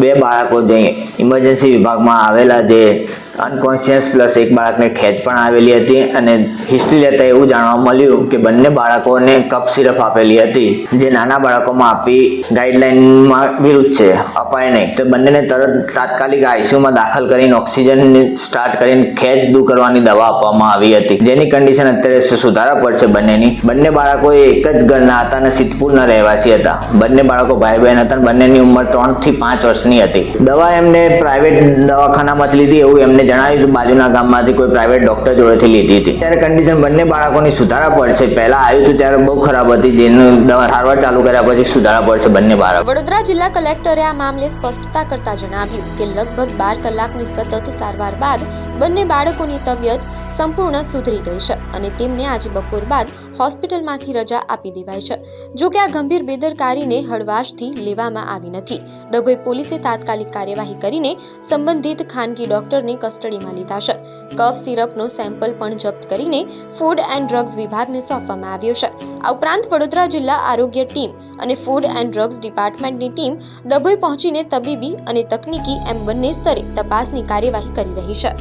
બે બાળકો જે ઇમરજન્સી વિભાગમાં આવેલા જે અનકોન્શિયસ પ્લસ એક બાળકને ખેંચ પણ આવેલી હતી અને હિસ્ટ્રી લેતા એવું જાણવા મળ્યું કે બંને બાળકોને કફ સિરપ આપેલી હતી જે નાના બાળકોમાં આપવી ગાઈડલાઈનમાં વિરુદ્ધ છે, અપાય નહીં. તો બંનેને તરત તાત્કાલિક આઈસીયુમાં દાખલ કરીને ઓક્સિજન સ્ટાર્ટ કરીને ખેંચ દૂર કરવાની દવા આપવામાં આવી હતી, જેની કન્ડિશન અત્યારે સુધારા પર છે બંનેની. બંને બાળકો એક જ ઘરના હતા અને સિદ્ધપુરના રહેવાસી હતા. બંને બાળકો ભાઈ બહેન હતા. બંનેની ઉંમર 3 થી 5 વર્ષની હતી. દવા એમને પ્રાઇવેટ દવાખાનામાંથી લીધી એવું એમને જણાવ્યું હતું. બાજુના ગામમાંથી કોઈ પ્રાઇવેટ ડોક્ટર જોડેથી લીધી હતી. ત્યારે કન્ડિશન બંને બાળકોની સુધારા પર છે. પહેલા આવ્યું હતું ત્યારે બહુ ખરાબ હતી, જેનું દવા સારવાર ચાલુ કર્યા પછી સુધારા પર છે બંને બાળકો. વડોદરા જિલ્લા કલેક્ટરે આ મામલે સ્પષ્ટતા કરતા જણાવ્યું કે લગભગ 12 કલાકની સતત સારવાર બાદ બંને બાળકોની તબિયત સંપૂર્ણ સુધરી ગઈ છે અને તેમને આજે બપોર બાદ હોસ્પિટલમાંથી રજા આપી દેવાઈ છે. જો કે આ ગંભીર બેદરકારીને હળવાશથી લેવામાં આવી નથી. ડભોઈ પોલીસે તાત્કાલિક કાર્યવાહી કરીને સંબંધિત ખાનગી ડોક્ટરને કસ્ટડીમાં લીધા છે. કફ સિરપનો સેમ્પલ પણ જપ્ત કરીને ફૂડ એન્ડ ડ્રગ્સ વિભાગને સોંપવામાં આવ્યો છે. આ ઉપરાંત વડોદરા જિલ્લા આરોગ્ય ટીમ અને ફૂડ એન્ડ ડ્રગ્સ ડિપાર્ટમેન્ટની ટીમ ડભોઈ પહોંચીને તબીબી અને તકનીકી એમ બંને સ્તરે તપાસની કાર્યવાહી કરી રહી છે.